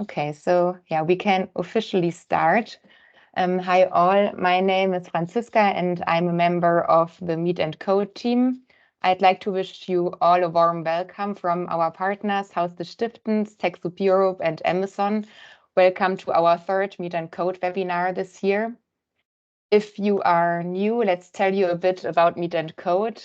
Okay, so yeah, we can officially start. Hi all, my name is Franziska and I'm a member of the Meet and Code team. I'd like to wish you all a warm welcome from our partners, Haus des Stiftens, TechSoup Europe and Amazon. Welcome to our third Meet and Code webinar this year. If you are new, let's tell you a bit about Meet and Code.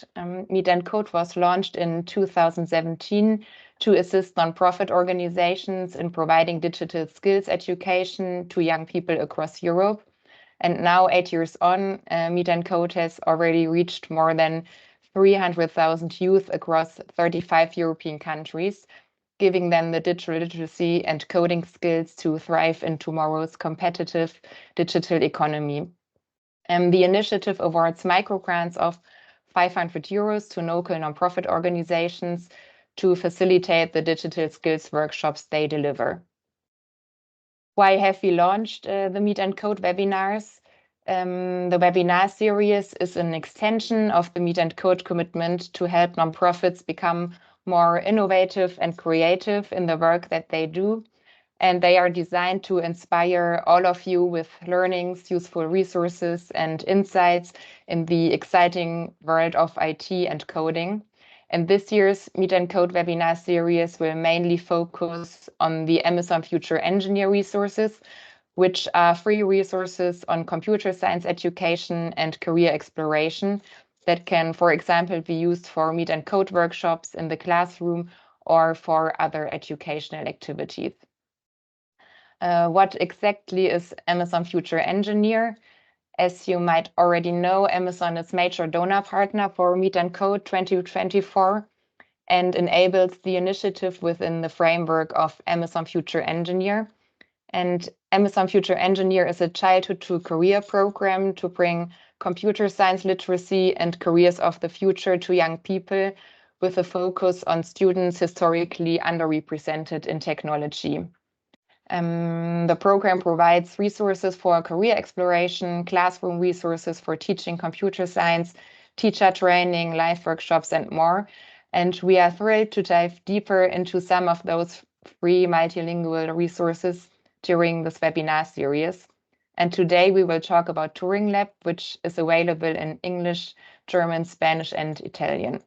Meet and Code was launched in 2017 to assist nonprofit organizations in providing digital skills education to young people across Europe. And now, 8 years on, Meet and Code has already reached more than 300,000 youth across 35 European countries, giving them the digital literacy and coding skills to thrive in tomorrow's competitive digital economy. The initiative awards microgrants of 500 euros to local nonprofit organizations to facilitate the digital skills workshops they deliver. Why have we launched the Meet and Code webinars? The webinar series is an extension of the Meet and Code commitment to help nonprofits become more innovative and creative in the work that they do. And they are designed to inspire all of you with learnings, useful resources, and insights in the exciting world of IT and coding. And this year's Meet and Code webinar series will mainly focus on the Amazon Future Engineer resources, which are free resources on computer science education and career exploration that can, for example, be used for Meet and Code workshops in the classroom or for other educational activities. What exactly is Amazon Future Engineer? As you might already know, Amazon is major donor partner for Meet and Code 2024 and enables the initiative within the framework of Amazon Future Engineer. And Amazon Future Engineer is a childhood to career program to bring computer science literacy and careers of the future to young people with a focus on students historically underrepresented in technology. The program provides resources for career exploration, classroom resources for teaching computer science, teacher training, live workshops, and more. And we are thrilled to dive deeper into some of those free multilingual resources during this webinar series. And today we will talk about Turinglab, which is available in English, German, Spanish, and Italian.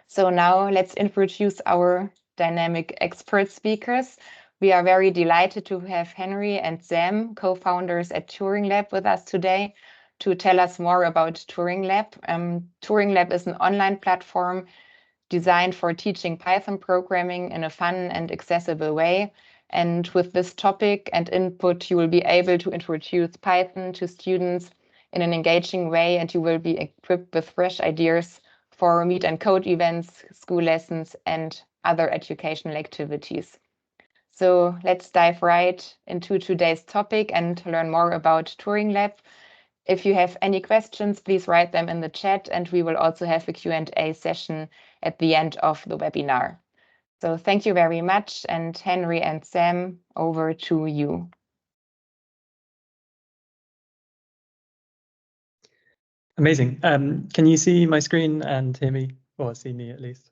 So now let's introduce our dynamic expert speakers. We are very delighted to have Henry and Sam, co-founders at Turinglab, with us today to tell us more about Turinglab. Turinglab is an online platform designed for teaching Python programming in a fun and accessible way. And with this topic and input, you will be able to introduce Python to students in an engaging way, and you will be equipped with fresh ideas for Meet and Code events, school lessons, and other educational activities. So let's dive right into today's topic and learn more about Turinglab. If you have any questions, please write them in the chat, and we will also have a Q&A session at the end of the webinar. So thank you very much, and Henry and Sam, over to you. Amazing. Can you see my screen and hear me, or see me at least?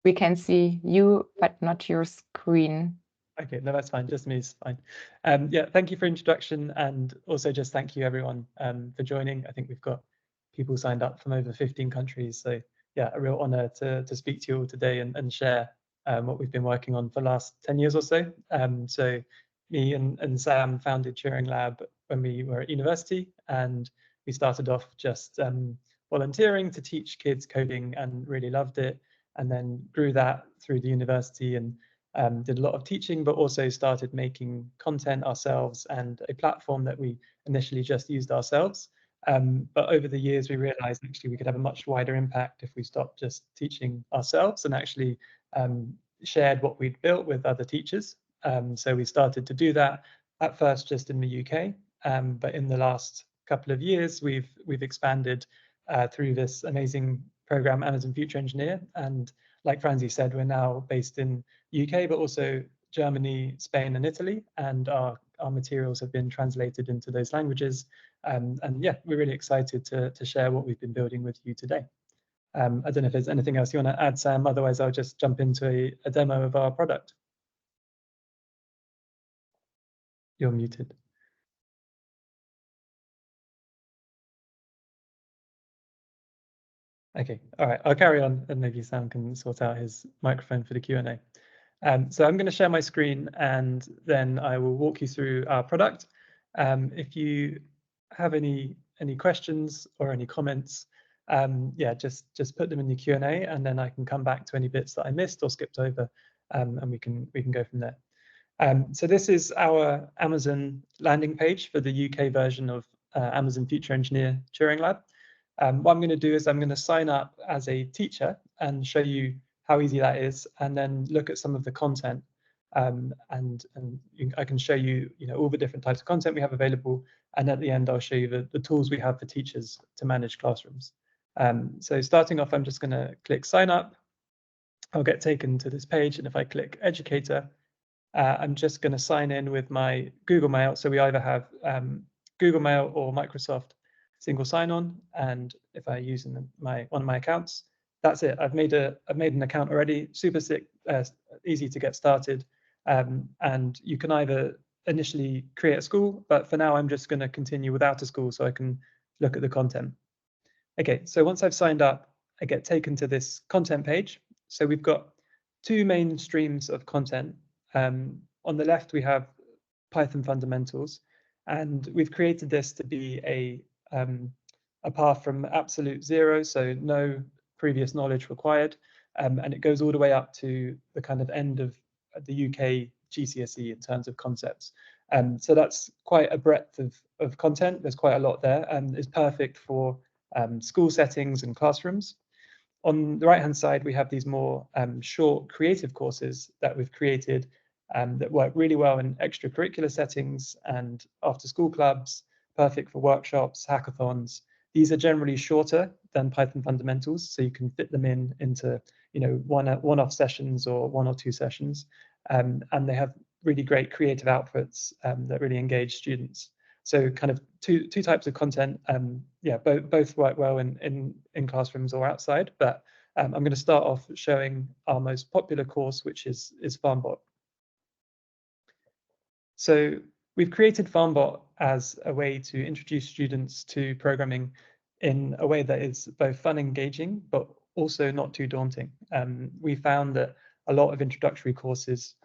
We can see you, but not your screen. Okay, no, that's fine. Just me is fine. Yeah, thank you for introduction, and also just thank you everyone for joining. I think we've got people signed up from over 15 countries. So yeah, a real honor to speak to you all today and share what we've been working on for the last 10 years or so. So me and Sam founded Turinglab when we were at university, and we started off just volunteering to teach kids coding and really loved it, and then grew that through the university and did a lot of teaching, but also started making content ourselves and a platform that we initially just used ourselves. But over the years, we realized actually we could have a much wider impact if we stopped just teaching ourselves and actually shared what we'd built with other teachers. So we started to do that at first just in the UK, but in the last couple of years, we've expanded through this amazing program, Amazon Future Engineer. And like Franzi said, we're now based in UK, but also Germany, Spain, and Italy. And our materials have been translated into those languages. And yeah, we're really excited to share what we've been building with you today. I don't know if there's anything else you want to add, Sam. Otherwise, I'll just jump into a demo of our product. You're muted. Okay, all right, I'll carry on and maybe Sam can sort out his microphone for the Q&A. So I'm going to share my screen and then I will walk you through our product. If you have any questions or any comments, yeah, just put them in the Q&A and then I can come back to any bits that I missed or skipped over, and we can go from there. So this is our Amazon landing page for the UK version of Amazon Future Engineer Turinglab. What I'm going to do is I'm going to sign up as a teacher and show you how easy that is, and then look at some of the content. I can show you, all the different types of content we have available, and at the end I'll show you the tools we have for teachers to manage classrooms. So starting off, I'm just going to click sign up. I'll get taken to this page, and if I click educator, I'm just going to sign in with my Google Mail. So we either have Google Mail or Microsoft single sign-on, and if I use one of my accounts, that's it. I've made an account already. Super easy to get started, and you can either initially create a school, but for now I'm just going to continue without a school so I can look at the content. Okay, so once I've signed up, I get taken to this content page. So we've got two main streams of content. On the left, we have Python fundamentals, and we've created this to be a path from absolute zero, so no previous knowledge required, and it goes all the way up to the kind of end of the UK GCSE in terms of concepts. So that's quite a breadth of content. There's quite a lot there, and it's perfect for school settings and classrooms. On the right-hand side, we have these more short creative courses that we've created that work really well in extracurricular settings and after-school clubs, perfect for workshops, hackathons. These are generally shorter than Python fundamentals, so you can fit them into one-off sessions or 1 or 2 sessions, and they have really great creative outputs that really engage students. So kind of two types of content. Yeah, both work well in classrooms or outside. But I'm going to start off showing our most popular course, which is Farmbot. So we've created Farmbot as a way to introduce students to programming in a way that is both fun and engaging, but also not too daunting. We found that a lot of introductory courses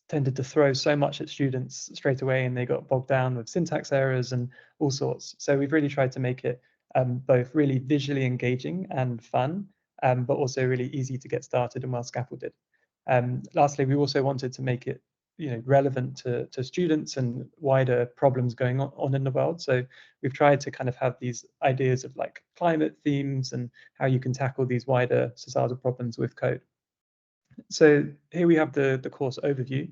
tended to throw so much at students straight away, and they got bogged down with syntax errors and all sorts. So we've really tried to make it both really visually engaging and fun, but also really easy to get started and well scaffolded. Lastly, we also wanted to make it relevant to students and wider problems going on in the world. So we've tried to kind of have these ideas of like climate themes and how you can tackle these wider societal problems with code. So here we have the course overview.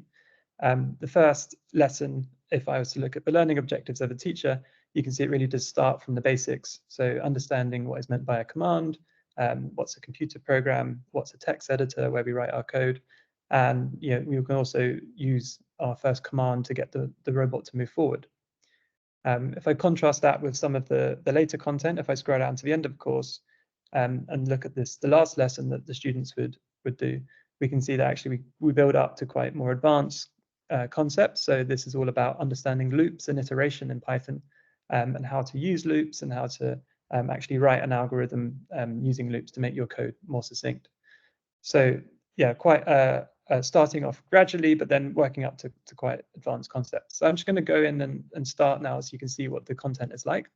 The first lesson, if I was to look at the learning objectives of a teacher, you can see it really does start from the basics. So understanding what is meant by a command, what's a computer program, what's a text editor where we write our code. And we can also use our first command to get the robot to move forward. If I contrast that with some of the later content, if I scroll down to the end of the course and look at the last lesson that the students would do, we can see that actually we build up to quite more advanced concepts. So this is all about understanding loops and iteration in Python, and how to use loops and how to actually write an algorithm using loops to make your code more succinct. So yeah, quite starting off gradually, but then working up to quite advanced concepts. So I'm just going to go in and start now, so you can see what the content is like.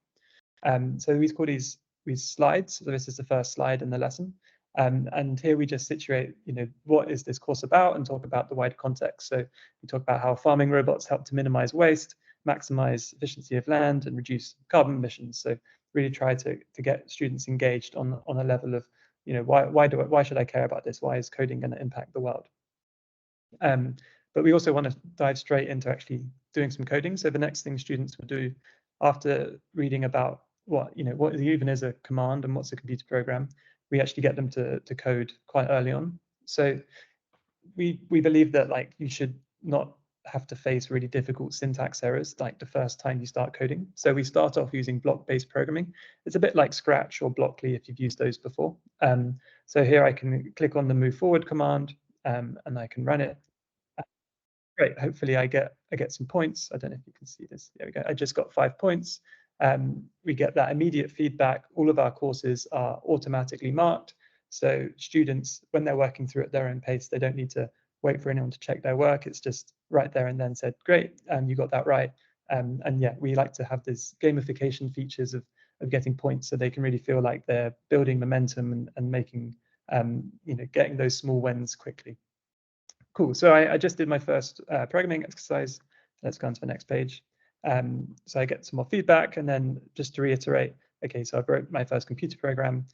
So we call these slides. So this is the first slide in the lesson. And here we just situate, what is this course about, and talk about the wider context. So we talk about how farming robots help to minimize waste, maximize efficiency of land, and reduce carbon emissions. So really try to get students engaged on a level of, why should I care about this? Why is coding going to impact the world? But we also want to dive straight into actually doing some coding. So the next thing students would do after reading about what even is a command and what's a computer program, we actually get them to code quite early on. So we believe that you should not have to face really difficult syntax errors like the first time you start coding. So we start off using block-based programming. It's a bit like Scratch or Blockly if you've used those before. So here I can click on the move forward command, and I can run it. great. Hopefully I get some points. I don't know if you can see this. There we go. I just got 5 points. We get that immediate feedback. All of our courses are automatically marked. So students, when they're working through at their own pace, they don't need to wait for anyone to check their work. It's just right there and then said, great, you got that right. And yeah, we like to have these gamification features of getting points so they can really feel like they're building momentum and making, getting those small wins quickly. Cool. So I just did my first programming exercise. Let's go on to the next page. So I get some more feedback, and then just to reiterate, okay, so I wrote my first computer program.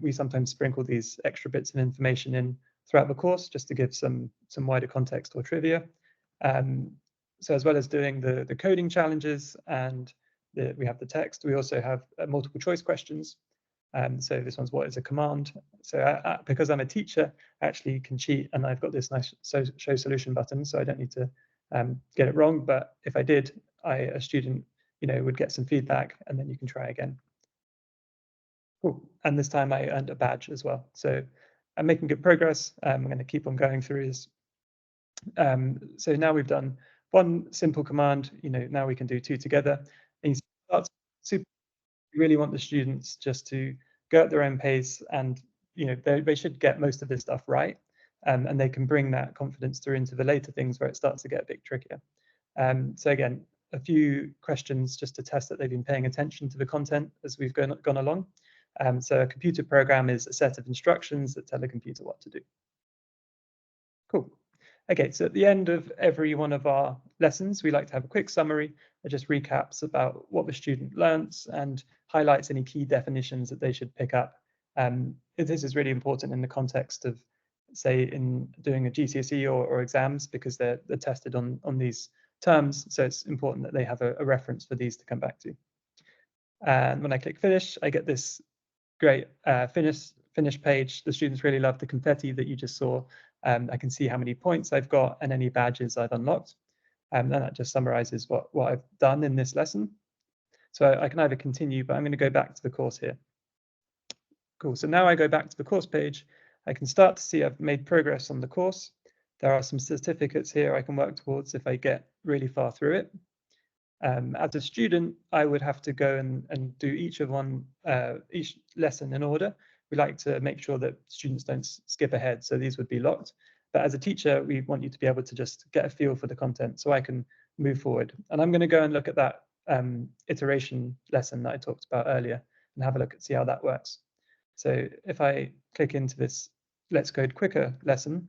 We sometimes sprinkle these extra bits of information in throughout the course just to give some wider context or trivia. So as well as doing the coding challenges and we have the text, we also have multiple choice questions. So this one's what is a command. So because I'm a teacher, I actually can cheat, and I've got this nice show solution button, so I don't need to get it wrong. But if I did, a student, would get some feedback, and then you can try again. Cool. And this time I earned a badge as well. So I'm making good progress. I'm going to keep on going through this. So now we've done one simple command. Now we can do 2 together. And that's super. We really want the students just to go at their own pace, and they should get most of this stuff right, and they can bring that confidence through into the later things where it starts to get a bit trickier. So again, a few questions just to test that they've been paying attention to the content as we've gone along. So a computer program is a set of instructions that tell a computer what to do. Cool. Okay, so at the end of every one of our lessons, we like to have a quick summary that just recaps about what the student learns and highlights any key definitions that they should pick up. This is really important in the context of, say, in doing a GCSE or exams, because they're tested on these terms. So it's important that they have a reference for these to come back to. And when I click finish, I get this great finish page. The students really love the confetti that you just saw. I can see how many points I've got and any badges I've unlocked. And that just summarizes what I've done in this lesson. So I can either continue, but I'm going to go back to the course here. Cool. So now I go back to the course page. I can start to see I've made progress on the course. There are some certificates here I can work towards if I get really far through it. As a student, I would have to go and do each lesson in order. We like to make sure that students don't skip ahead, so these would be locked. But as a teacher, we want you to be able to just get a feel for the content so I can move forward. And I'm going to go and look at that iteration lesson that I talked about earlier and have a look at see how that works. So if I click into this Let's Code Quicker lesson,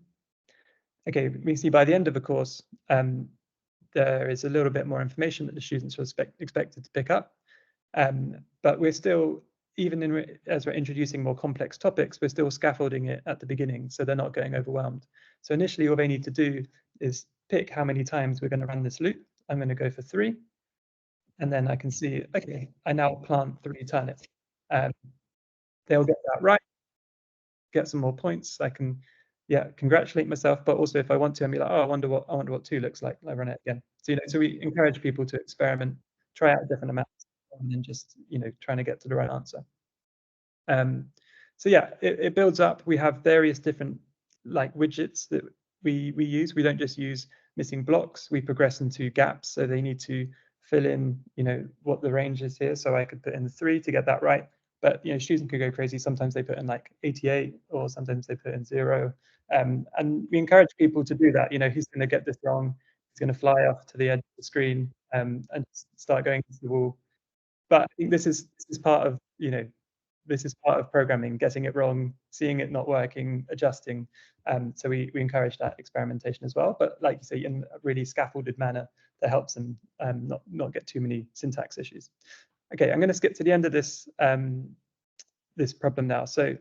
okay, we see by the end of the course, there is a little bit more information that the students are expected to pick up. But we're still, even as we're introducing more complex topics, we're still scaffolding it at the beginning, so they're not getting overwhelmed. So initially, all they need to do is pick how many times we're going to run this loop. I'm going to go for 3. And then I can see, okay, I now plant 3 turnips. They'll get that right, get some more points. I can, congratulate myself. But also, if I want to, I'll be like, oh, I wonder what 2 looks like. I run it again. So so we encourage people to experiment, try out different amounts, and then just trying to get to the right answer. So yeah, it builds up. We have various different widgets that we use. We don't just use missing blocks. We progress into gaps, so they need to fill in what the range is here. So I could put in 3 to get that right. But students can go crazy. Sometimes they put in 88, or sometimes they put in 0. And we encourage people to do that. Who's going to get this wrong? He's going to fly off to the edge of the screen and start going into the wall. But I think this is part of this is part of programming: getting it wrong, seeing it not working, adjusting. So we encourage that experimentation as well. But like you say, in a really scaffolded manner that helps them not get too many syntax issues. Okay, I'm going to skip to the end of this this problem now. So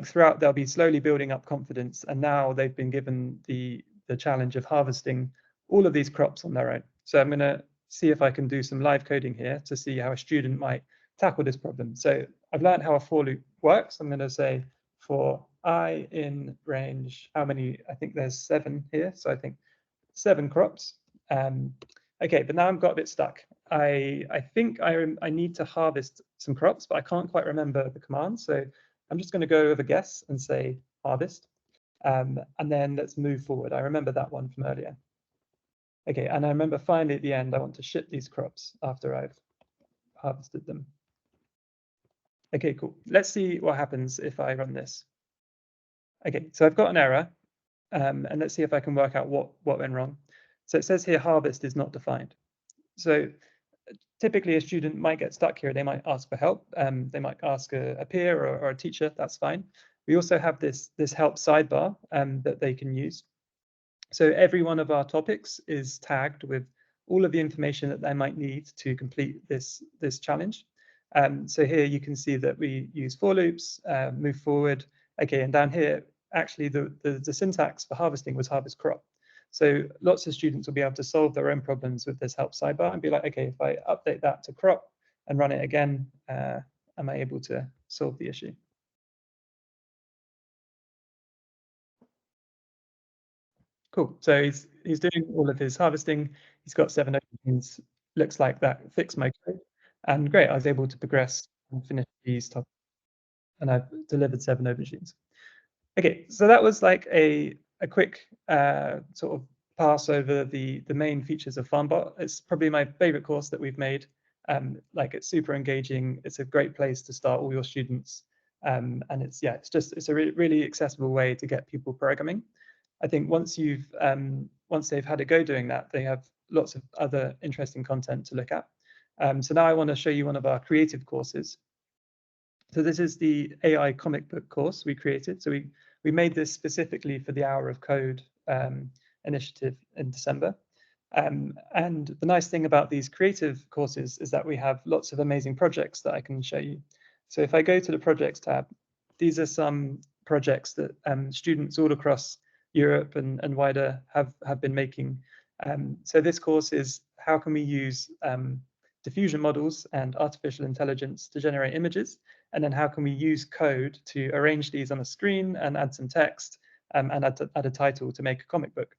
throughout, they'll be slowly building up confidence, and now they've been given the challenge of harvesting all of these crops on their own. So I'm going to see if I can do some live coding here to see how a student might tackle this problem. So I've learned how a for loop works. I'm going to say for I in range, how many? I think there's 7 here. So I think 7 crops. Okay, but now I've got a bit stuck. I think I need to harvest some crops, but I can't quite remember the command. So I'm just going to go with a guess and say harvest. And then let's move forward. I remember that one from earlier. Okay, and I remember finally at the end, I want to ship these crops after I've harvested them. Okay, cool. Let's see what happens if I run this. Okay, so I've got an error, and let's see if I can work out what went wrong. So it says here, harvest is not defined. So typically a student might get stuck here. They might ask for help. They might ask a peer or a teacher. That's fine. We also have this help sidebar that they can use. So every one of our topics is tagged with all of the information that they might need to complete this challenge. So here you can see that we use for loops, move forward. Okay, and down here, actually the syntax for harvesting was harvest crop. So lots of students will be able to solve their own problems with this help sidebar and be like, okay, if I update that to crop and run it again, am I able to solve the issue? Cool. So he's doing all of his harvesting. He's got 7 aubergines. Looks like that fixed my code. And great, I was able to progress and finish these topics. And I've delivered 7 aubergines. Okay, so that was like a quick sort of pass over the main features of Farmbot. It's probably my favorite course that we've made. Like it's super engaging. It's a great place to start all your students. And it's a really accessible way to get people programming. I think once they've had a go doing that, they have lots of other interesting content to look at. So now I want to show you one of our creative courses. So this is the AI comic book course we created. So we made this specifically for the Hour of Code initiative in December. And the nice thing about these creative courses is that we have lots of amazing projects that I can show you. So if I go to the projects tab, these are some projects that students all across Europe and wider have been making. So this course is how can we use diffusion models and artificial intelligence to generate images, and then how can we use code to arrange these on a screen and add some text and add a title to make a comic book.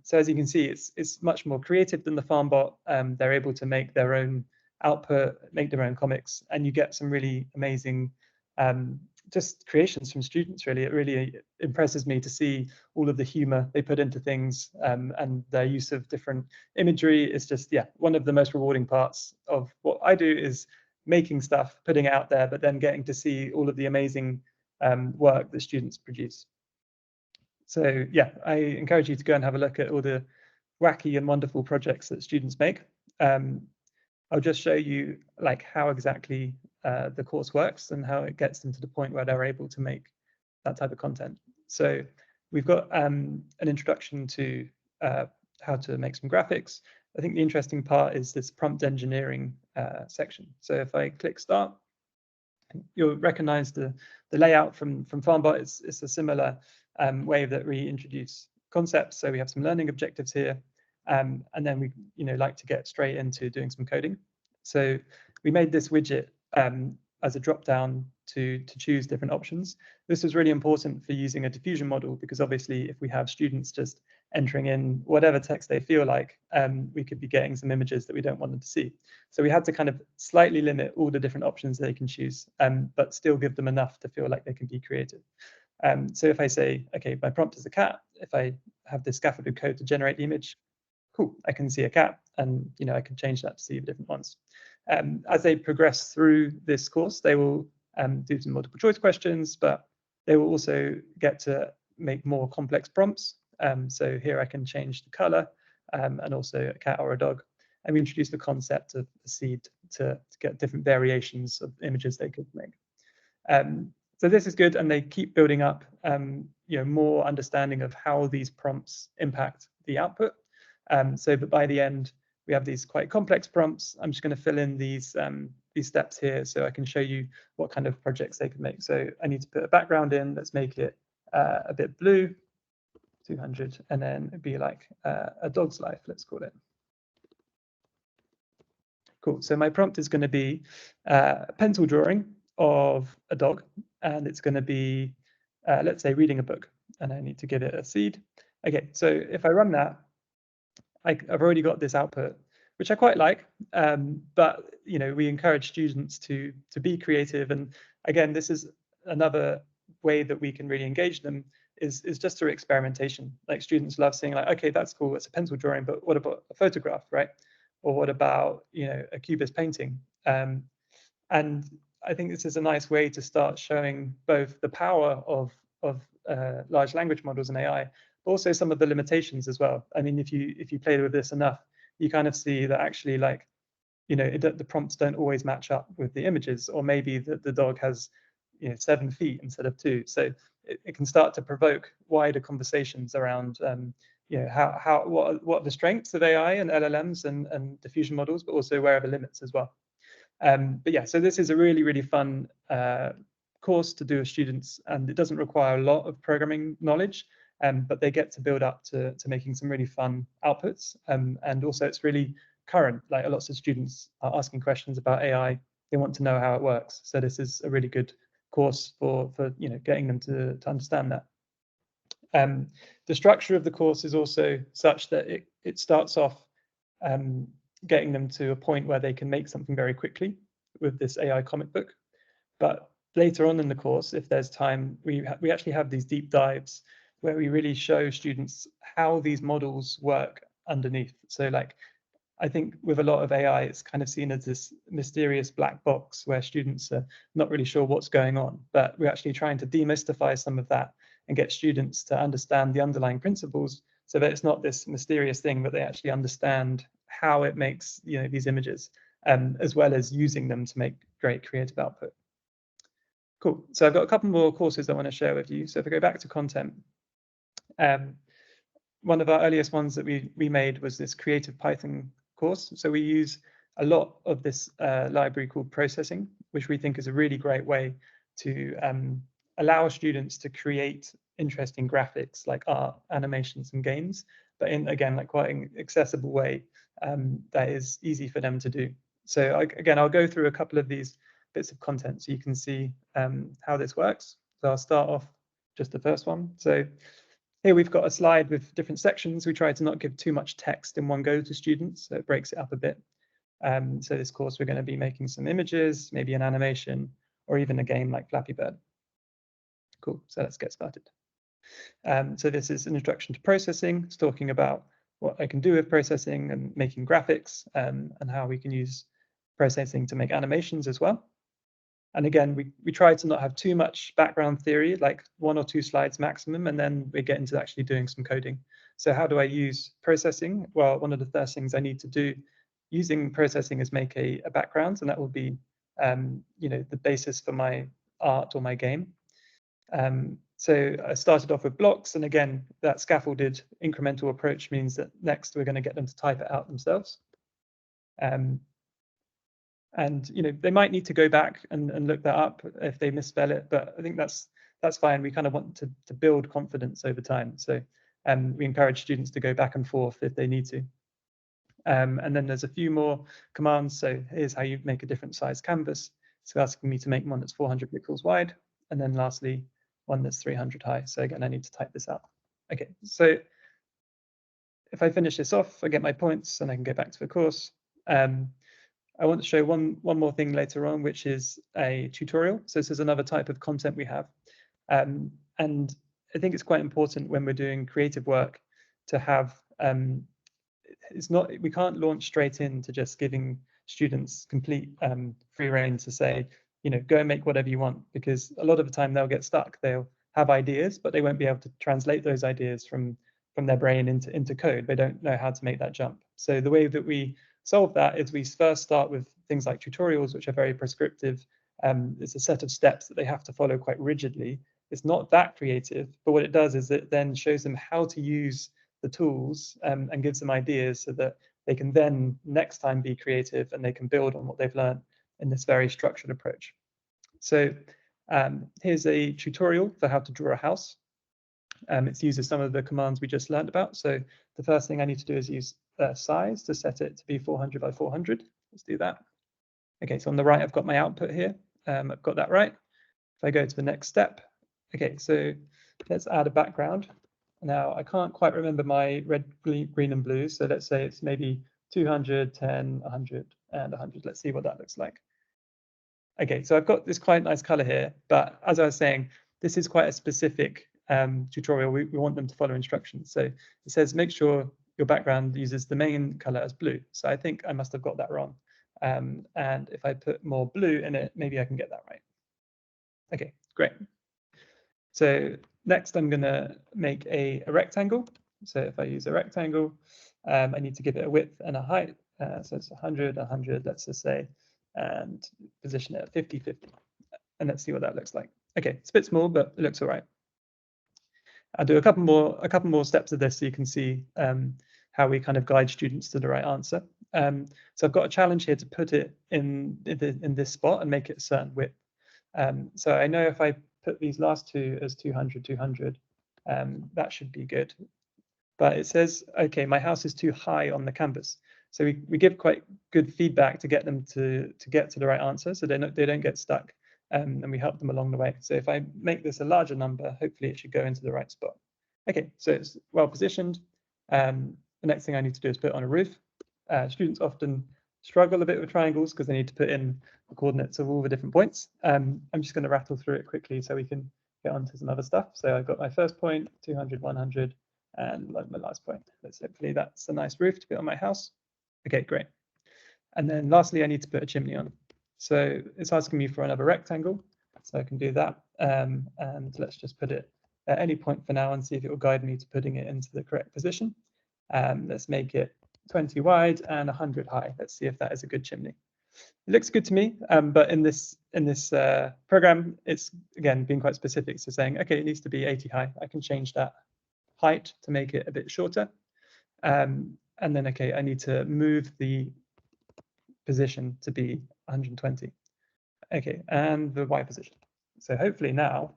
So as you can see, it's much more creative than the Farmbot. They're able to make their own output, make their own comics, and you get some really amazing just creations from students. Really, it really impresses me to see all of the humor they put into things, and their use of different imagery is just one of the most rewarding parts of what I do is making stuff, putting it out there, but then getting to see all of the amazing work that students produce. So yeah, I encourage you to go and have a look at all the wacky and wonderful projects that students make. I'll just show you like how exactly the course works and how it gets them to the point where they're able to make that type of content. So we've got an introduction to how to make some graphics. I think the interesting part is this prompt engineering section. So if I click start, you'll recognize the layout from Farmbot. It's a similar way that we introduce concepts. So we have some learning objectives here, and then we like to get straight into doing some coding. So we made this widget as a drop down to choose different options. This was really important for using a diffusion model because obviously if we have students just entering in whatever text they feel like, we could be getting some images that we don't want them to see. So we had to kind of slightly limit all the different options they can choose, but still give them enough to feel like they can be creative. So if I say, okay, my prompt is a cat, if I have this scaffolded code to generate the image, cool, I can see a cat, and I can change that to see the different ones. As they progress through this course, they will do some multiple choice questions, but they will also get to make more complex prompts. So here I can change the color and also a cat or a dog. And we introduced the concept of the seed to get different variations of images they could make. So this is good, and they keep building up more understanding of how these prompts impact the output. But by the end, we have these quite complex prompts. I'm just going to fill in these steps here so I can show you what kind of projects they can make. So I need to put a background in. Let's make it a bit blue, 200, and then it'd be like a dog's life, let's call it. Cool. So my prompt is going to be a pencil drawing of a dog, and it's going to be, let's say, reading a book, and I need to give it a seed. Okay, so if I run that, I've already got this output, which I quite like, but we encourage students to be creative. And again, this is another way that we can really engage them is just through experimentation. Like students love seeing like, okay, that's cool, it's a pencil drawing, but what about a photograph, right? Or what about, you know, a cubist painting? And I think this is a nice way to start showing both the power of large language models and AI, but also some of the limitations as well. I mean, if you play with this enough, you kind of see that actually, like, you know, the prompts don't always match up with the images, or maybe the dog has, you know, 7 feet instead of 2. So it can start to provoke wider conversations around, you know, what are the strengths of AI and LLMs and diffusion models, but also where are the limits as well. But yeah, so this is a really, really fun course to do with students, and it doesn't require a lot of programming knowledge, but they get to build up to making some really fun outputs. And also it's really current, like lots of students are asking questions about AI. They want to know how it works. So this is a really good course for you know, getting them to understand that. The structure of the course is also such that it starts off getting them to a point where they can make something very quickly with this AI comic book. But later on in the course, if there's time, we actually have these deep dives where we really show students how these models work underneath. So like, I think with a lot of AI, it's kind of seen as this mysterious black box where students are not really sure what's going on, but we're actually trying to demystify some of that and get students to understand the underlying principles so that it's not this mysterious thing, but they actually understand how it makes, you know, these images, as well as using them to make great creative output. Cool. So I've got a couple more courses I want to share with you. So if I go back to content, one of our earliest ones that we made was this creative Python course. So we use a lot of this library called processing, which we think is a really great way to allow students to create interesting graphics like art, animations, and games, but in, again, like quite an accessible way that is easy for them to do. So again, I'll go through a couple of these bits of content so you can see how this works. So I'll start off just the first one. So here we've got a slide with different sections. We try to not give too much text in one go to students, so it breaks it up a bit. So this course, we're going to be making some images, maybe an animation, or even a game like Flappy Bird. Cool, so let's get started. So this is an introduction to processing. It's talking about what I can do with processing and making graphics, and how we can use processing to make animations as well. And again, we try to not have too much background theory, like 1 or 2 slides maximum, and then we get into actually doing some coding. So how do I use processing? Well, one of the first things I need to do using processing is make a background, and that will be you know, the basis for my art or my game. So I started off with blocks, and again, that scaffolded incremental approach means that next we're going to get them to type it out themselves. And you know, they might need to go back and look that up if they misspell it, but I think that's fine. We kind of want to build confidence over time. So we encourage students to go back and forth if they need to. And then there's a few more commands. So here's how you make a different size canvas. So asking me to make one that's 400 pixels wide. And then lastly, one that's 300 high. So again, I need to type this out. Okay, so if I finish this off, I get my points and I can go back to the course. I want to show one more thing later on, which is a tutorial. So this is another type of content we have. And I think it's quite important when we're doing creative work to have, we can't launch straight into just giving students complete free rein to say, you know, go and make whatever you want, because a lot of the time they'll get stuck. They'll have ideas, but they won't be able to translate those ideas from their brain into code. They don't know how to make that jump. So the way that we solve that is we first start with things like tutorials, which are very prescriptive. It's a set of steps that they have to follow quite rigidly. It's not that creative, but what it does is it then shows them how to use the tools and gives them ideas so that they can then next time be creative and they can build on what they've learned in this very structured approach. So here's a tutorial for how to draw a house. It uses some of the commands we just learned about. So the first thing I need to do is use size to set it to be 400 by 400. Let's do that. Okay, so on the right, I've got my output here. I've got that right. If I go to the next step, okay, so let's add a background. Now, I can't quite remember my red, green, and blue. So let's say it's maybe 200, 10, 100, and 100. Let's see what that looks like. Okay, so I've got this quite nice color here, but as I was saying, this is quite a specific tutorial, we want them to follow instructions. So it says, make sure your background uses the main color as blue. So I think I must have got that wrong. And if I put more blue in it, maybe I can get that right. Okay, great. So next I'm going to make a rectangle. So if I use a rectangle, I need to give it a width and a height. So it's 100, 100, let's just say, and position it at 50, 50. And let's see what that looks like. Okay, it's a bit small, but it looks all right. I'll do a couple more steps of this so you can see how we kind of guide students to the right answer. So I've got a challenge here to put it in this spot and make it a certain width. So I know if I put these last two as 200, 200, that should be good. But it says, okay, my house is too high on the canvas. So we give quite good feedback to get them to get to the right answer, so they don't get stuck, and we help them along the way. So if I make this a larger number, hopefully it should go into the right spot. Okay, so it's well positioned. The next thing I need to do is put it on a roof. Students often struggle a bit with triangles because they need to put in the coordinates of all the different points. I'm just going to rattle through it quickly so we can get on to some other stuff. So I've got my first point, 200, 100, and like my last point. Hopefully that's a nice roof to put on my house. Okay, great. And then lastly, I need to put a chimney on. So it's asking me for another rectangle. So I can do that. And let's just put it at any point for now and see if it will guide me to putting it into the correct position. Let's make it 20 wide and 100 high. Let's see if that is a good chimney. It looks good to me, but in this program, it's again being quite specific. So saying, okay, it needs to be 80 high. I can change that height to make it a bit shorter. And then, okay, I need to move the position to be 120. Okay, and the Y position. So hopefully now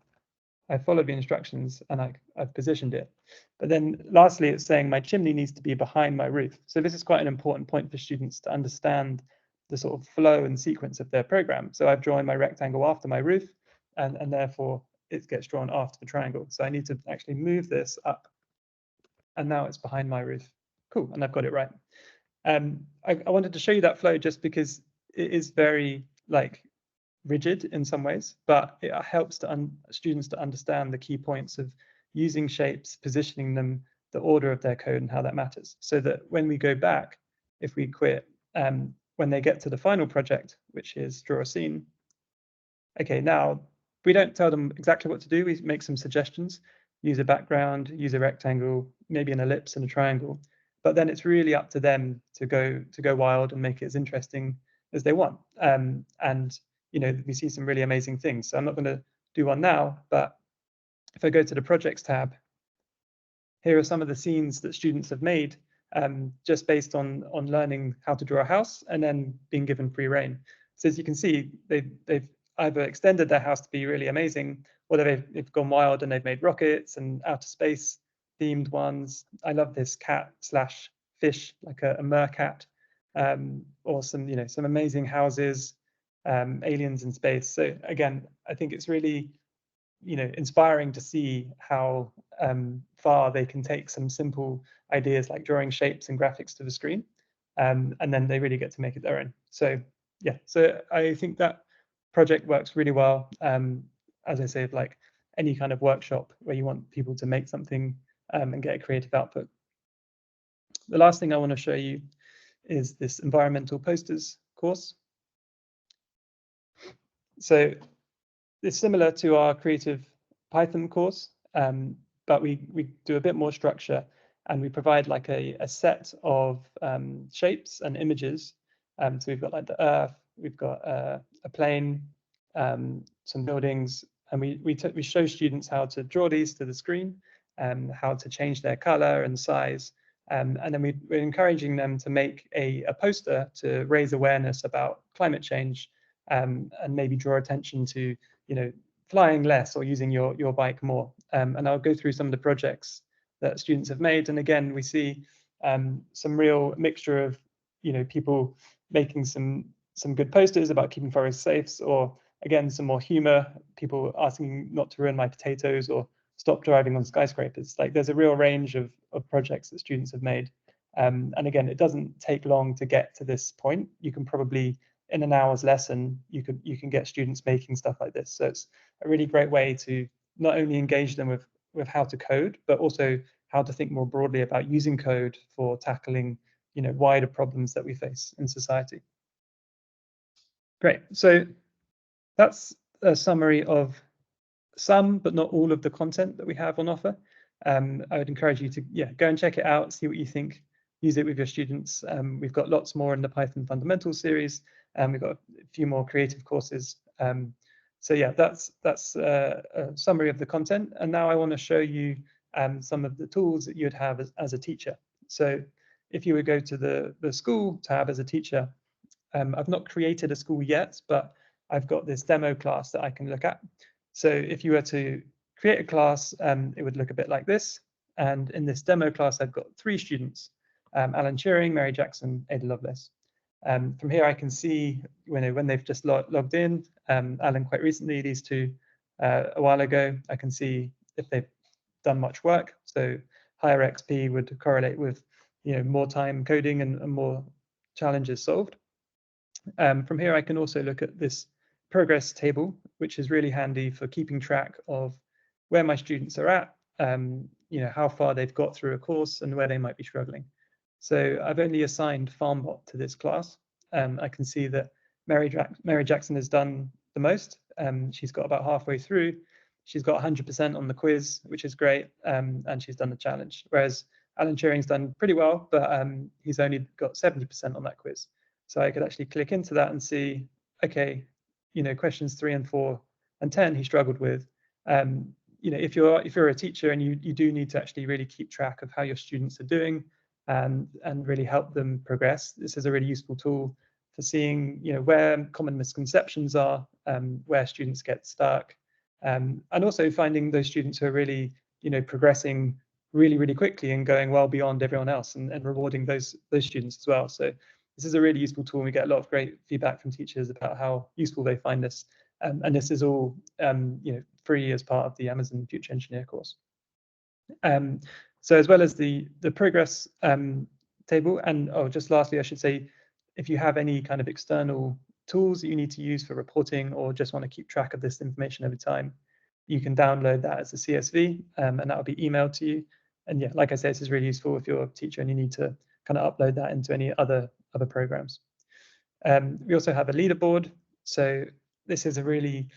I followed the instructions and I've positioned it. But then lastly, it's saying my chimney needs to be behind my roof. So this is quite an important point for students to understand the sort of flow and sequence of their program. So I've drawn my rectangle after my roof, and therefore it gets drawn after the triangle. So I need to actually move this up. And now it's behind my roof. Cool, and I've got it right. I wanted to show you that flow just because it is very rigid in some ways, but it helps students to understand the key points of using shapes, positioning them, the order of their code and how that matters. So that when we go back, if we quit, when they get to the final project, which is draw a scene, okay, now we don't tell them exactly what to do, we make some suggestions, use a background, use a rectangle, maybe an ellipse and a triangle, but then it's really up to them to go wild and make it as interesting as they want. And we see some really amazing things. So I'm not going to do one now, but if I go to the projects tab, here are some of the scenes that students have made just based on learning how to draw a house and then being given free rein. So as you can see, they've either extended their house to be really amazing, or they've gone wild and they've made rockets and outer space themed ones. I love this cat/fish, like a mercat, or some amazing houses, aliens in space. So again, I think it's really inspiring to see how far they can take some simple ideas like drawing shapes and graphics to the screen, and then they really get to make it their own. So yeah, so I think that project works really well. As I say, like any kind of workshop where you want people to make something and get a creative output. The last thing I want to show you is this environmental posters course. So it's similar to our creative Python course, but we do a bit more structure, and we provide like a set of shapes and images. So we've got like the earth, we've got a plane, some buildings, and we show students how to draw these to the screen, how to change their color and size. And then we're encouraging them to make a poster to raise awareness about climate change, and maybe draw attention to flying less or using your bike more. And I'll go through some of the projects that students have made. And again, we see some real mixture of people making some good posters about keeping forests safe, or again some more humor, people asking not to ruin my potatoes or stop driving on skyscrapers. Like there's a real range of projects that students have made. And again, it doesn't take long to get to this point. You can probably in an hour's lesson, you can get students making stuff like this. So it's a really great way to not only engage them with with how to code, but also how to think more broadly about using code for tackling, wider problems that we face in society. Great. So that's a summary of some, but not all of the content that we have on offer. I would encourage you to go and check it out, see what you think, use it with your students. We've got lots more in the Python Fundamentals series, and we've got a few more creative courses. So yeah, that's a summary of the content. And now I want to show you some of the tools that you'd have as a teacher. So if you would go to the school tab as a teacher, I've not created a school yet, but I've got this demo class that I can look at. So if you were to create a class, it would look a bit like this. And in this demo class, I've got 3 students, Alan Turing, Mary Jackson, Ada Lovelace. From here, I can see when they've just logged in, Alan quite recently, these 2 a while ago, I can see if they've done much work. So higher XP would correlate with more time coding and more challenges solved. From here, I can also look at this progress table, which is really handy for keeping track of where my students are at, how far they've got through a course and where they might be struggling. So I've only assigned Farmbot to this class. I can see that Mary Jackson has done the most. She's got about halfway through. She's got 100% on the quiz, which is great, and she's done the challenge. Whereas Alan Turing's done pretty well, but he's only got 70% on that quiz. So I could actually click into that and see, okay, questions 3 and 4 and 10 he struggled with. If you're a teacher and you do need to actually really keep track of how your students are doing and really help them progress, this is a really useful tool for seeing where common misconceptions are, where students get stuck, and also finding those students who are really progressing really quickly and going well beyond everyone else, and rewarding those students as well. So this is a really useful tool, and we get a lot of great feedback from teachers about how useful they find this. And this is all free as part of the Amazon Future Engineer course. So as well as the progress table, and just lastly, I should say, if you have any kind of external tools that you need to use for reporting or just want to keep track of this information over time, you can download that as a CSV, and that will be emailed to you. And yeah, like I said, this is really useful if you're a teacher and you need to kind of upload that into any other programs. We also have a leaderboard. So this is a really,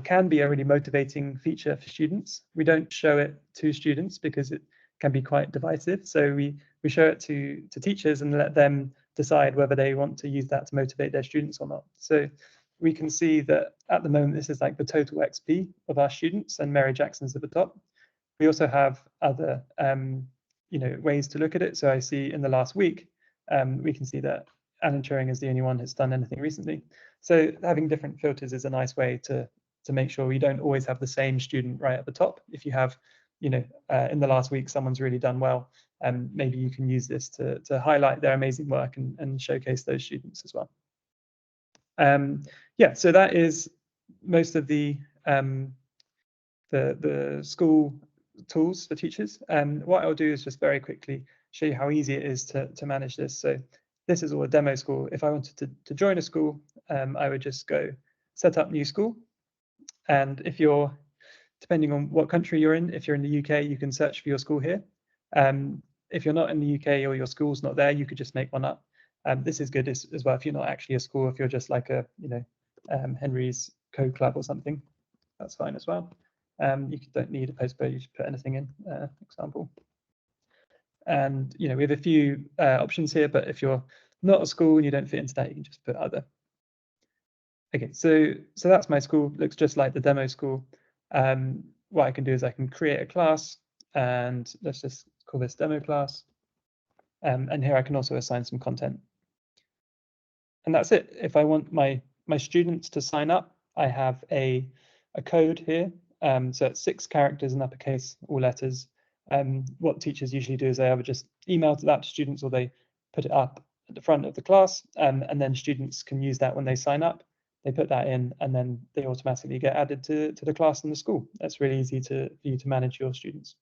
can be a really motivating feature for students. We don't show it to students because it can be quite divisive. So we show it to teachers and let them decide whether they want to use that to motivate their students or not. So we can see that at the moment, this is like the total XP of our students, and Mary Jackson's at the top. We also have other ways to look at it. So I see in the last week, we can see that Alan Turing is the only one who's done anything recently. So having different filters is a nice way to make sure we don't always have the same student right at the top. If you have, in the last week, someone's really done well, maybe you can use this to highlight their amazing work and showcase those students as well. So that is most of the school tools for teachers. What I'll do is just very quickly show you how easy it is to manage this. So this is all a demo school. If I wanted to join a school, I would just go set up new school. And if you're, depending on what country you're in, if you're in the UK, you can search for your school here. If you're not in the UK or your school's not there, you could just make one up. This is good as well if you're not actually a school, if you're just like a, Henry's Code Club or something, that's fine as well. You don't need a postcode, you should put anything in, example. And we have a few options here, but if you're not a school and you don't fit into that, you can just put other. Okay, so that's my school, looks just like the demo school. What I can do is I can create a class, and let's just call this demo class. And here I can also assign some content. And that's it. If I want my students to sign up, I have a code here. So it's 6 characters in uppercase, all letters. What teachers usually do is they either just email that to students or they put it up at the front of the class, and then students can use that when they sign up. They put that in, and then they automatically get added to the class in the school. That's really easy for you to manage your students.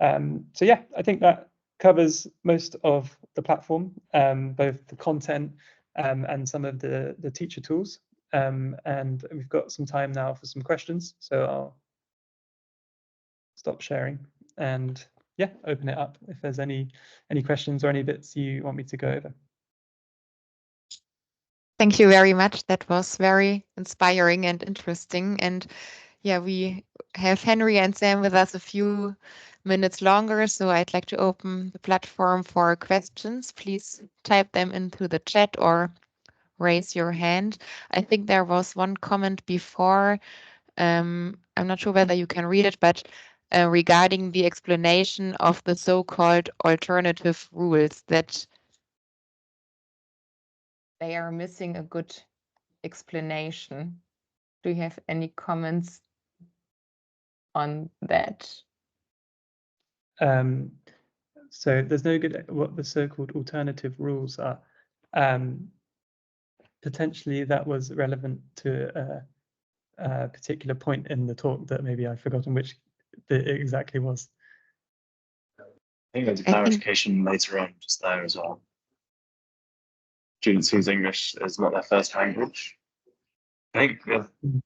So yeah, I think that covers most of the platform, both the content and some of the teacher tools. And we've got some time now for some questions. So stop sharing and yeah, open it up if there's any questions or any bits you want me to go over. Thank you very much. That was very inspiring and interesting. And yeah, we have Henry and Sam with us a few minutes longer, so I'd like to open the platform for questions. Please type them into the chat or raise your hand. I think there was one comment before. I'm not sure whether you can read it, but regarding the explanation of the so-called alternative rules, that they are missing a good explanation. Do you have any comments on that? So there's no good what the so-called alternative rules are. Potentially that was relevant to a particular point in the talk that maybe I've forgotten which it exactly was. I think there's a clarification later on just there as well. Students whose English is not their first language. I think,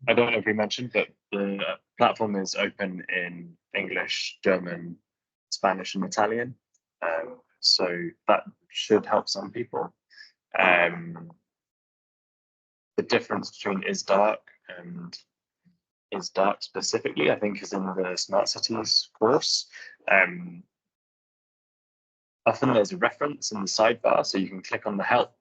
I don't know if we mentioned, but the platform is open in English, German, Spanish, and Italian. So that should help some people. The difference between is dark and is dark specifically, I think, is in the Smart Cities course. Often there's a reference in the sidebar, so you can click on the help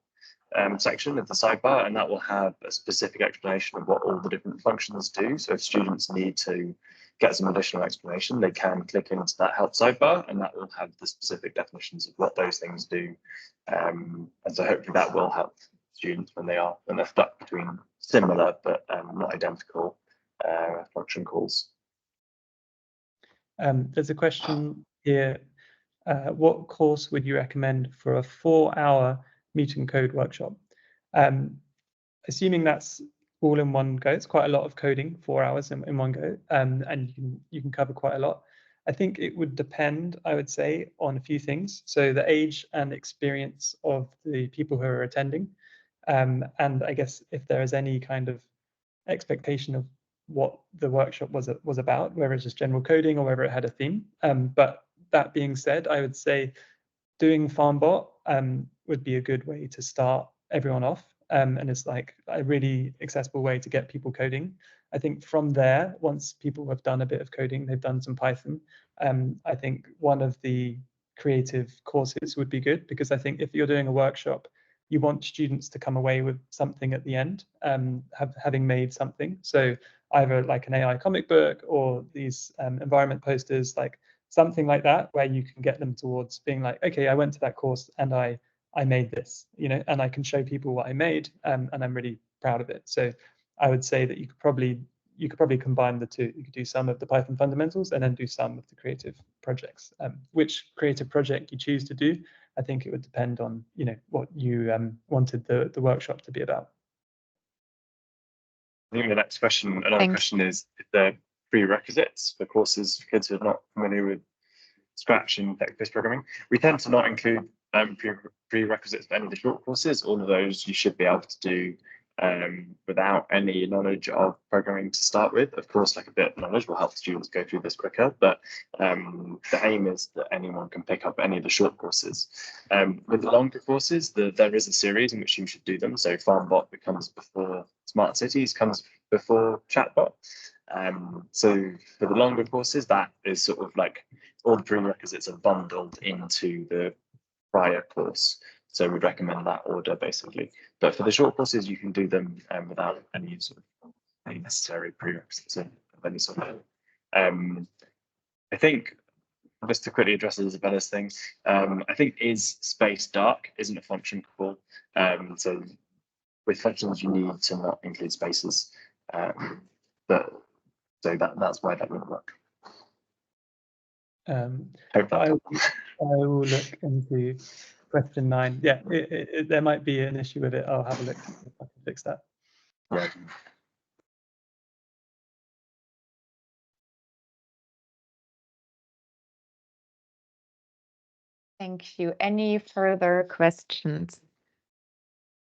section of the sidebar, and that will have a specific explanation of what all the different functions do. So if students need to get some additional explanation, they can click into that help sidebar, and that will have the specific definitions of what those things do. And so hopefully that will help students when they're stuck between similar but not identical function calls. There's a question here. What course would you recommend for a 4-hour meet and code workshop? Assuming that's all in one go, it's quite a lot of coding, 4 hours in one go, and you can cover quite a lot. I think it would depend, I would say, on a few things. So the age and experience of the people who are attending, and I guess if there is any kind of expectation of what the workshop was about, whether it's just general coding or whether it had a theme. But that being said, I would say doing Farmbot would be a good way to start everyone off. And it's like a really accessible way to get people coding. I think from there, once people have done a bit of coding, they've done some Python, I think one of the creative courses would be good, because I think if you're doing a workshop, you want students to come away with something at the end, having made something. So either like an AI comic book or these environment posters, like something like that, where you can get them towards being like, okay, I went to that course and I made this, and I can show people what I made, and I'm really proud of it. So I would say that you could probably combine the two. You could do some of the Python fundamentals and then do some of the creative projects. Which creative project you choose to do, I think it would depend on what you wanted the workshop to be about. I think the next question, another question is if there are prerequisites for courses for kids who are not familiar with Scratch and text-based programming. We tend to not include prerequisites for any of the short courses. All of those you should be able to do without any knowledge of programming to start with. Of course, like a bit of knowledge will help students go through this quicker, but the aim is that anyone can pick up any of the short courses. With the longer courses, there is a series in which you should do them. So Farmbot becomes before Smart Cities, comes before Chatbot. So for the longer courses, that is sort of like all the prerequisites are bundled into the prior course. So we'd recommend that order basically. But for the short courses, you can do them without any sort of necessary prerequisites of any sort. I think just to quickly address Isabella's thing, I think is space dark isn't a function call. So with functions, you need to not include spaces. So that's why that wouldn't work. I will look into question 9. Yeah, there might be an issue with it. I'll have a look if I can fix that. Yeah. Thank you. Any further questions?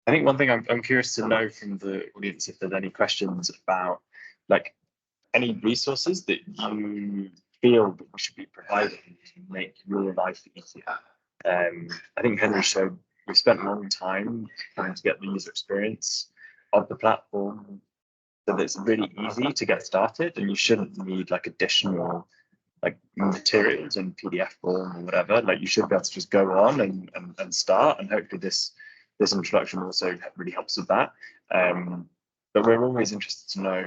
I think one thing I'm curious to know from the audience if there's any questions about like any resources that you feel that we should be providing to make your life easier. I think Henry showed we spent a long time trying to get the user experience of the platform so that it's really easy to get started, and you shouldn't need like additional like materials in PDF form or whatever. Like you should be able to just go on and start, and hopefully this introduction also really helps with that. But we're always interested to know,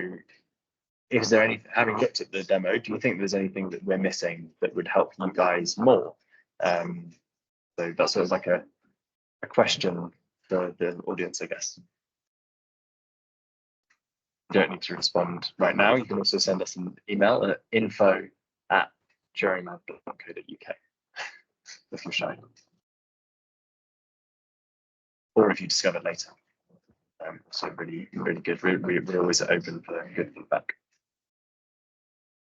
is there anything, having looked at the demo, do you think there's anything that we're missing that would help you guys more? So that's sort of like a question for the audience, I guess. You don't need to respond right now. You can also send us an email at info@turinglab.co.uk if you're shy. Or if you discover later. So really, really good. We're always open for good feedback.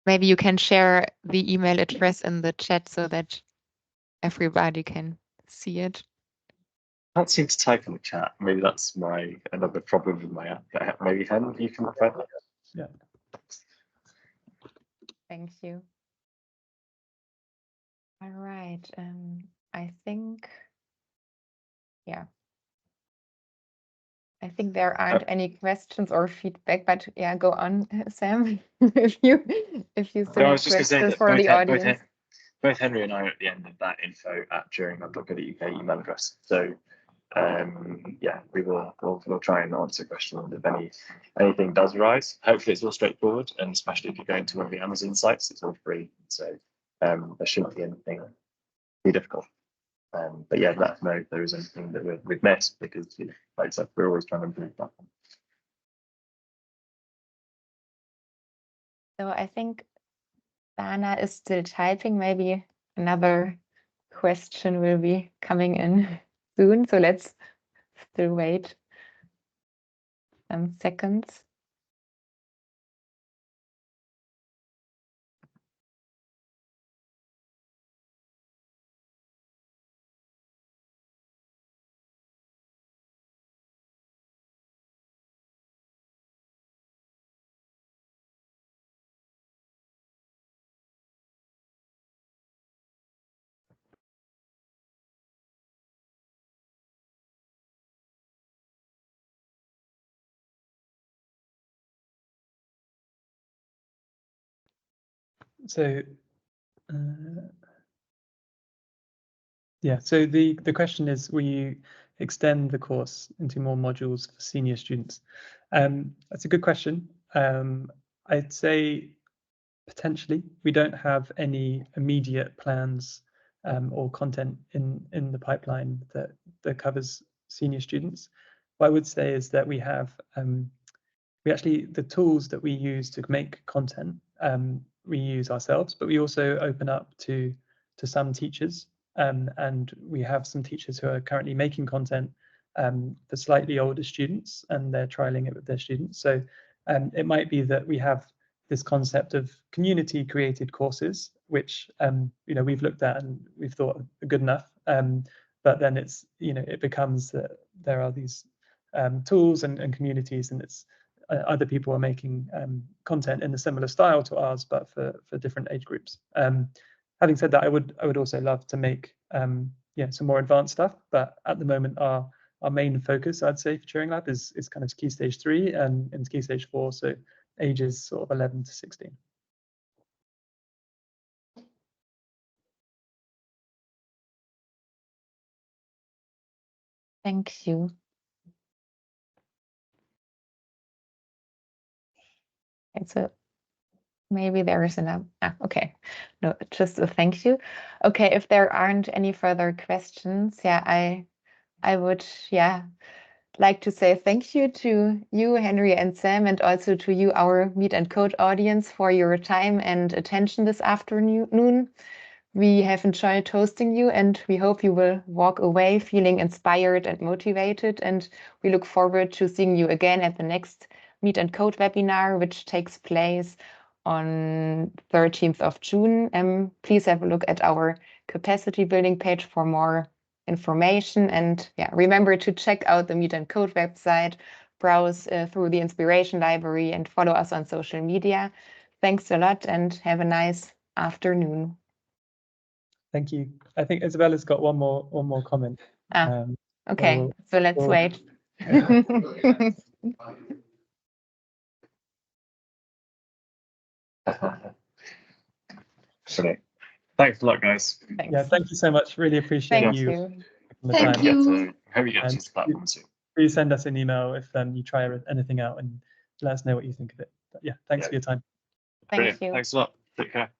Maybe you can share the email address in the chat so that everybody can see it. I can't seem to type in the chat. Maybe that's another problem with my app. Maybe Hen, you can try that. Yeah. Thank you. All right. I think, yeah. I think there aren't any questions or feedback, but yeah, go on, Sam, if you still have questions for the audience. Both Henry and I are at the end of that info@turinglab.co.uk email address. So yeah, we'll try and answer questions if anything does arise. Hopefully it's all straightforward, and especially if you're going to one of the Amazon sites, it's all free. So there shouldn't be anything too difficult. But yeah, let us know if there is anything that we've missed, because like I said, we're always trying to improve that. So I think Dana is still typing. Maybe another question will be coming in soon. So let's still wait some seconds. So yeah, so the question is, will you extend the course into more modules for senior students? That's a good question. I'd say potentially. We don't have any immediate plans or content in the pipeline that covers senior students. What I would say is that we have the tools that we use to make content, we use ourselves, but we also open up to some teachers, and we have some teachers who are currently making content for slightly older students, and they're trialing it with their students. So it might be that we have this concept of community created courses, which we've looked at and we've thought are good enough, but then it's it becomes that there are these tools and communities, and it's other people are making content in a similar style to ours, but for different age groups. Having said that, I would also love to make some more advanced stuff, but at the moment our main focus, I'd say, for Turinglab is kind of Key Stage 3 and Key Stage 4, so ages sort of 11 to 16. Thank you. So maybe there is enough. Okay, no, just a thank you. Okay, if there aren't any further questions, yeah, I would like to say thank you to you, Henry and Sam, and also to you, our Meet and Code audience, for your time and attention this afternoon. We have enjoyed hosting you, and we hope you will walk away feeling inspired and motivated. And we look forward to seeing you again at the next Meet and Code webinar, which takes place on 13th of June. Please have a look at our capacity building page for more information. And remember to check out the Meet and Code website, browse through the inspiration library, and follow us on social media. Thanks a lot, and have a nice afternoon. Thank you. I think Isabella's got one more comment. Okay, so let's wait. Brilliant. Thanks a lot, guys. Thanks. Yeah, thank you so much. Really appreciate Thank you. you. The Thank time. you. Hope you get to use the platform soon. Please send us an email if you try anything out and let us know what you think of it. But yeah, thanks for your time. Thank you. Thanks a lot. Take care.